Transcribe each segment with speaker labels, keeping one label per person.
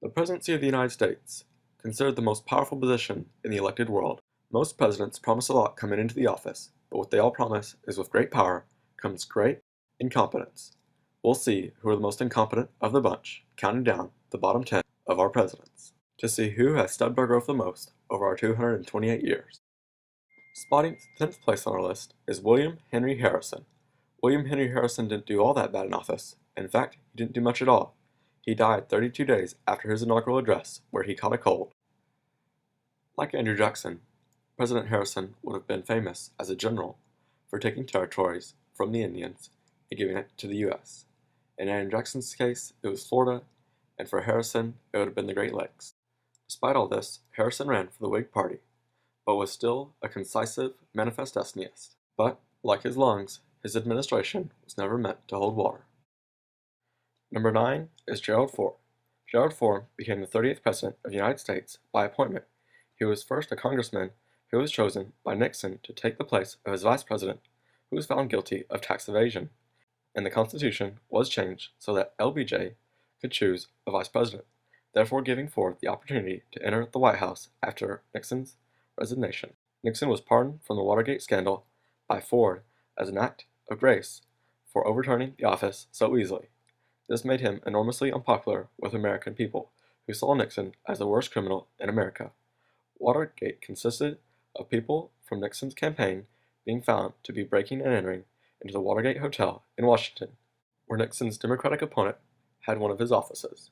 Speaker 1: The presidency of the United States, considered the most powerful position in the elected world. Most presidents promise a lot coming into the office, but what they all promise is with great power comes great incompetence. We'll see who are the most incompetent of the bunch, counting down the bottom 10 of our presidents, to see who has stubbed our growth the most over our 228 years. Spotting 10th place on our list is William Henry Harrison. William Henry Harrison didn't do all that bad in office. In fact, he didn't do much at all. He died 32 days after his inaugural address, where he caught a cold. Like Andrew Jackson, President Harrison would have been famous as a general for taking territories from the Indians and giving it to the U.S. In Andrew Jackson's case, it was Florida, and for Harrison, it would have been the Great Lakes. Despite all this, Harrison ran for the Whig Party, but was still a concisive manifest destinaist. But, like his lungs, his administration was never meant to hold water. Number 9 is Gerald Ford. Gerald Ford became the 30th President of the United States by appointment. He was first a congressman who was chosen by Nixon to take the place of his vice president, who was found guilty of tax evasion, and the Constitution was changed so that LBJ could choose a vice president, therefore giving Ford the opportunity to enter the White House after Nixon's resignation. Nixon was pardoned from the Watergate scandal by Ford as an act of grace for overturning the office so easily. This made him enormously unpopular with American people, who saw Nixon as the worst criminal in America. Watergate consisted of people from Nixon's campaign being found to be breaking and entering into the Watergate Hotel in Washington, where Nixon's Democratic opponent had one of his offices.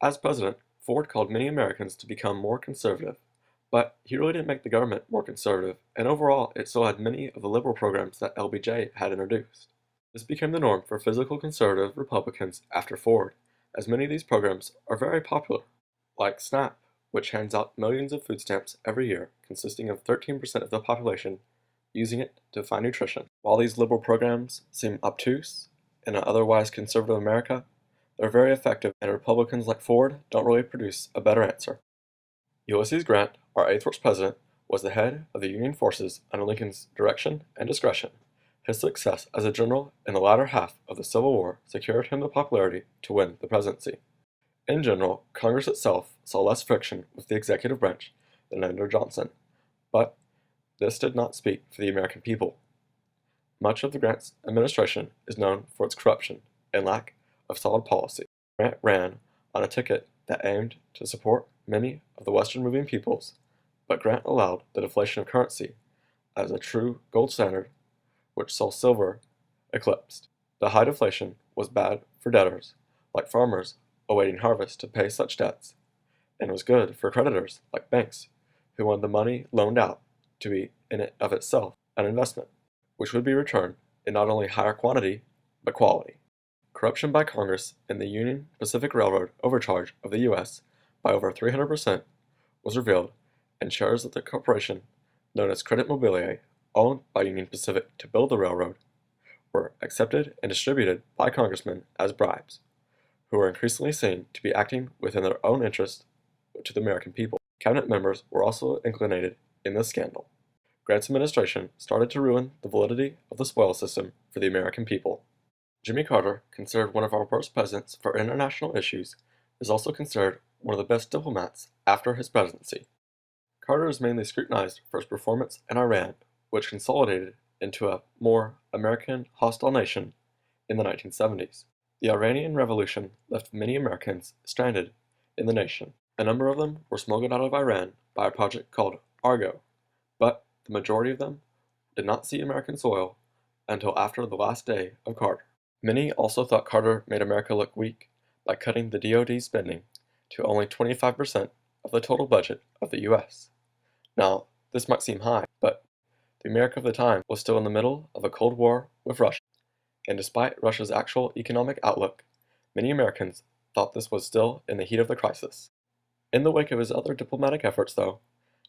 Speaker 1: As president, Ford called many Americans to become more conservative, but he really didn't make the government more conservative, and overall it still had many of the liberal programs that LBJ had introduced. This became the norm for physical conservative Republicans after Ford, as many of these programs are very popular, like SNAP, which hands out millions of food stamps every year, consisting of 13% of the population using it to find nutrition. While these liberal programs seem obtuse in an otherwise conservative America, they're very effective, and Republicans like Ford don't really produce a better answer. Ulysses Grant, our 8th worst president, was the head of the Union forces under Lincoln's direction and discretion. His success as a general in the latter half of the Civil War secured him the popularity to win the presidency. In general, Congress itself saw less friction with the executive branch than under Johnson, but this did not speak for the American people. Much of the Grant's administration is known for its corruption and lack of solid policy. Grant ran on a ticket that aimed to support many of the Western moving peoples, but Grant allowed the deflation of currency as a true gold standard, which saw silver eclipsed. The high deflation was bad for debtors, like farmers awaiting harvest to pay such debts, and was good for creditors, like banks, who wanted the money loaned out to be in it of itself an investment, which would be returned in not only higher quantity, but quality. Corruption by Congress in the Union Pacific Railroad overcharge of the U.S. by over 300% was revealed, and shares of the corporation, known as Credit Mobilier, owned by Union Pacific to build the railroad, were accepted and distributed by congressmen as bribes, who were increasingly seen to be acting within their own interest to the American people. Cabinet members were also included in this scandal. Grant's administration started to ruin the validity of the spoils system for the American people. Jimmy Carter, considered one of our worst presidents for international issues, is also considered one of the best diplomats after his presidency. Carter is mainly scrutinized for his performance in Iran, which consolidated into a more American hostile nation in the 1970s. The Iranian Revolution left many Americans stranded in the nation. A number of them were smuggled out of Iran by a project called Argo, but the majority of them did not see American soil until after the last day of Carter. Many also thought Carter made America look weak by cutting the DoD spending to only 25% of the total budget of the U.S. Now, this might seem high, but the America of the time was still in the middle of a Cold War with Russia, and despite Russia's actual economic outlook, many Americans thought this was still in the heat of the crisis. In the wake of his other diplomatic efforts, though,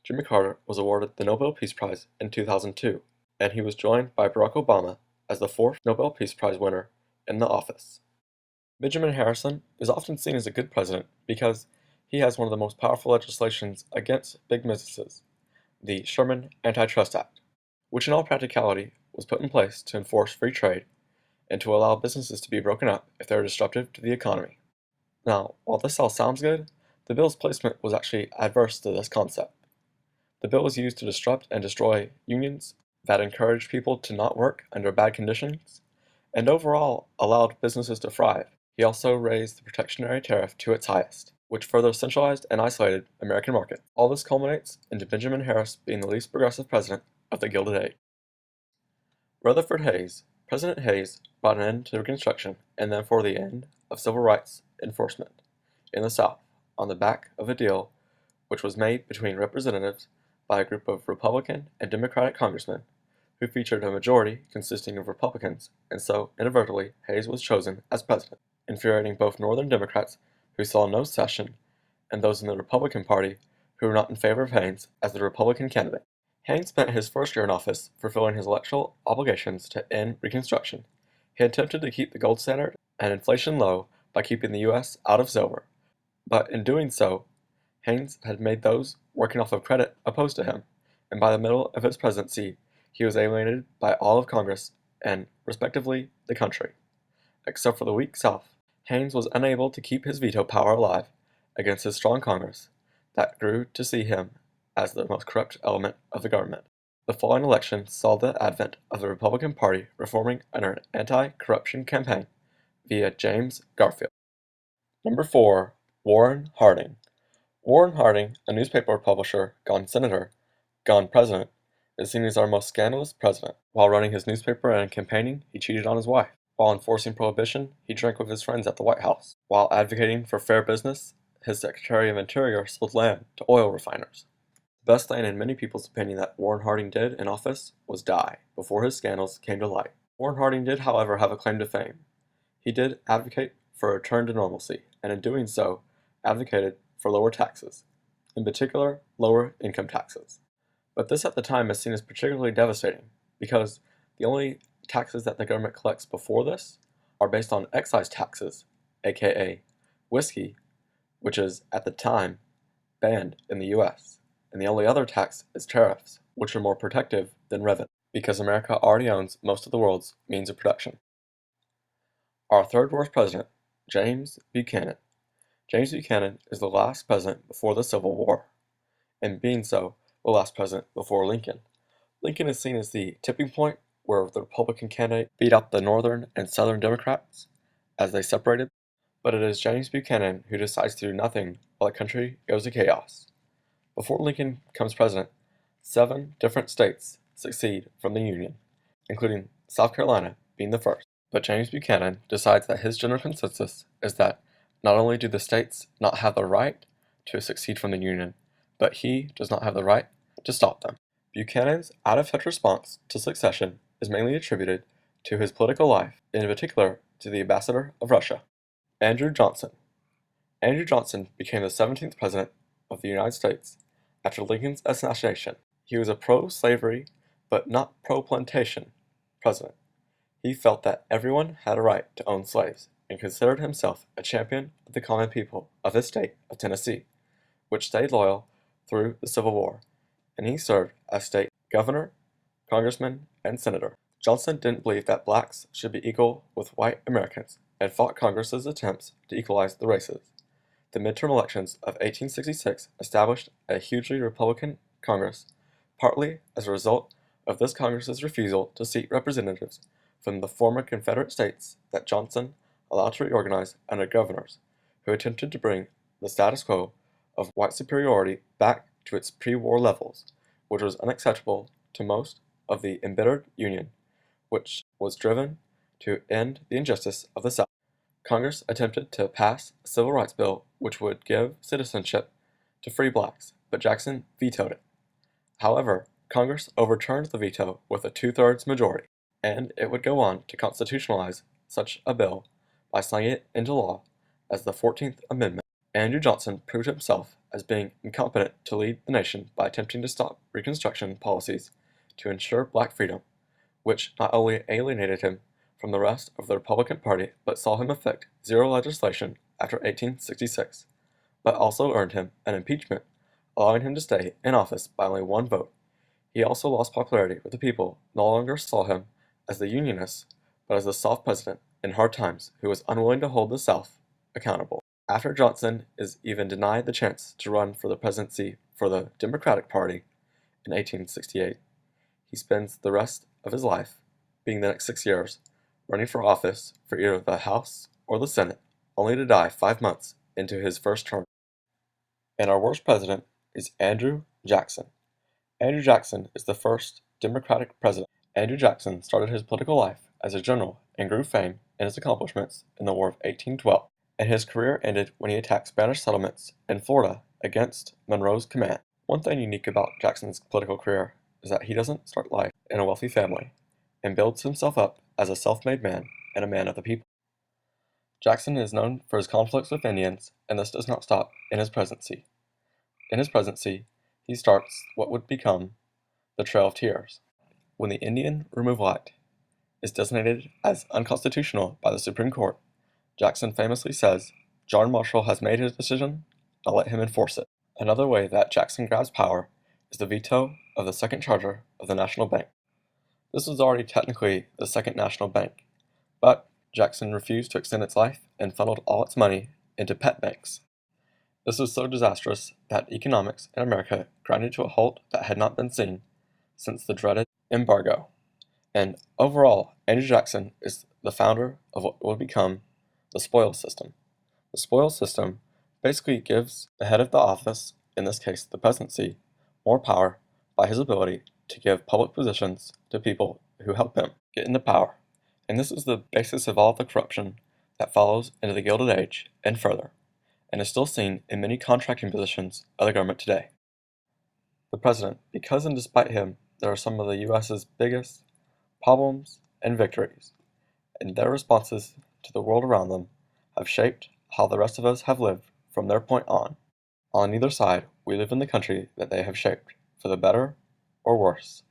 Speaker 1: Jimmy Carter was awarded the Nobel Peace Prize in 2002, and he was joined by Barack Obama as the 4th Nobel Peace Prize winner in the office. Benjamin Harrison is often seen as a good president because he has one of the most powerful legislations against big businesses, the Sherman Antitrust Act, which in all practicality was put in place to enforce free trade and to allow businesses to be broken up if they are disruptive to the economy. Now, while this all sounds good, The bill's placement was actually adverse to this concept. The bill was used to disrupt and destroy unions that encouraged people to not work under bad conditions, and overall allowed businesses to thrive. He also raised the protectionary tariff to its highest, which further centralized and isolated American market. All this culminates into Benjamin Harris being the least progressive president of the Gilded Age. Rutherford Hayes. President Hayes brought an end to Reconstruction and therefore the end of civil rights enforcement in the South on the back of a deal which was made between representatives by a group of Republican and Democratic congressmen who featured a majority consisting of Republicans, and so inadvertently Hayes was chosen as president, infuriating both Northern Democrats who saw no secession and those in the Republican Party who were not in favor of Hayes as the Republican candidate. Hayes spent his first year in office fulfilling his electoral obligations to end Reconstruction. He attempted to keep the gold standard and inflation low by keeping the U.S. out of silver, but in doing so, Hayes had made those working off of credit opposed to him, and by the middle of his presidency, he was alienated by all of Congress and, respectively, the country. Except for the weak South, Hayes was unable to keep his veto power alive against his strong Congress that grew to see him as the most corrupt element of the government. The following election saw the advent of the Republican Party reforming under an anti-corruption campaign via James Garfield. Number 4. Warren Harding. Warren Harding, a newspaper publisher gone senator, gone president, is seen as our most scandalous president. While running his newspaper and campaigning, he cheated on his wife. While enforcing prohibition, he drank with his friends at the White House. While advocating for fair business, his Secretary of Interior sold land to oil refiners. The best thing in many people's opinion that Warren Harding did in office was die before his scandals came to light. Warren Harding did, however, have a claim to fame. He did advocate for a return to normalcy, and in doing so, advocated for lower taxes, in particular, lower income taxes. But this at the time is seen as particularly devastating, because the only taxes that the government collects before this are based on excise taxes, aka whiskey, which is, at the time, banned in the US, and the only other tax is tariffs, which are more protective than revenue, because America already owns most of the world's means of production. Our third worst president, James Buchanan. James Buchanan is the last president before the Civil War, and being so, the last president before Lincoln. Lincoln is seen as the tipping point where the Republican candidate beat out the Northern and Southern Democrats as they separated, but it is James Buchanan who decides to do nothing while the country goes to chaos. Before Lincoln becomes president, 7 different states secede from the Union, including South Carolina being the first. But James Buchanan decides that his general consensus is that not only do the states not have the right to secede from the Union, but he does not have the right to stop them. Buchanan's out-of-touch response to secession is mainly attributed to his political life, in particular to the ambassador of Russia. Andrew Johnson. Andrew Johnson became the 17th president of the United States after Lincoln's assassination. He was a pro-slavery, but not pro-plantation president. He felt that everyone had a right to own slaves, and considered himself a champion of the common people of his state of Tennessee, which stayed loyal through the Civil War, and he served as state governor, congressman, and senator. Johnson didn't believe that blacks should be equal with white Americans, and fought Congress's attempts to equalize the races. The midterm elections of 1866 established a hugely Republican Congress, partly as a result of this Congress's refusal to seat representatives from the former Confederate states that Johnson allowed to reorganize under governors, who attempted to bring the status quo of white superiority back to its pre-war levels, which was unacceptable to most of the embittered Union, which was driven to end the injustice of the South. Congress attempted to pass a civil rights bill which would give citizenship to free blacks, but Jackson vetoed it. However, Congress overturned the veto with a 2/3 majority, and it would go on to constitutionalize such a bill by signing it into law as the 14th Amendment. Andrew Johnson proved himself as being incompetent to lead the nation by attempting to stop Reconstruction policies to ensure black freedom, which not only alienated him from the rest of the Republican Party but saw him effect zero legislation after 1866, but also earned him an impeachment, allowing him to stay in office by only 1 vote. He also lost popularity with the people, no longer saw him as the Unionist, but as the soft president in hard times who was unwilling to hold the South accountable. After Johnson is even denied the chance to run for the presidency for the Democratic Party in 1868, he spends the rest of his life, being the next 6 years, running for office for either the House or the Senate, only to die 5 months into his first term. And our worst president is Andrew Jackson. Andrew Jackson is the first Democratic president. Andrew Jackson started his political life as a general and grew fame in his accomplishments in the War of 1812, and his career ended when he attacked Spanish settlements in Florida against Monroe's command. One thing unique about Jackson's political career is that he doesn't start life in a wealthy family and builds himself up as a self-made man and a man of the people. Jackson is known for his conflicts with Indians, and this does not stop in his presidency. In his presidency, he starts what would become the Trail of Tears, when the Indian Removal Act is designated as unconstitutional by the Supreme Court. Jackson famously says, "John Marshall has made his decision, I'll let him enforce it." Another way that Jackson grabs power is the veto of the second charter of the National Bank. This was already technically the Second National Bank, but Jackson refused to extend its life and funneled all its money into pet banks. This was so disastrous that economics in America grinded to a halt that had not been seen since the dreaded embargo. And overall, Andrew Jackson is the founder of what will become the spoils system. The spoils system basically gives the head of the office, in this case the presidency, more power by his ability to give public positions to people who help him get into power. And this is the basis of all the corruption that follows into the Gilded Age and further, and is still seen in many contracting positions of the government today. The president, because and despite him, there are some of the U.S.'s biggest problems and victories, and their responses to the world around them have shaped how the rest of us have lived from their point on. On either side, we live in the country that they have shaped, for the better or worse.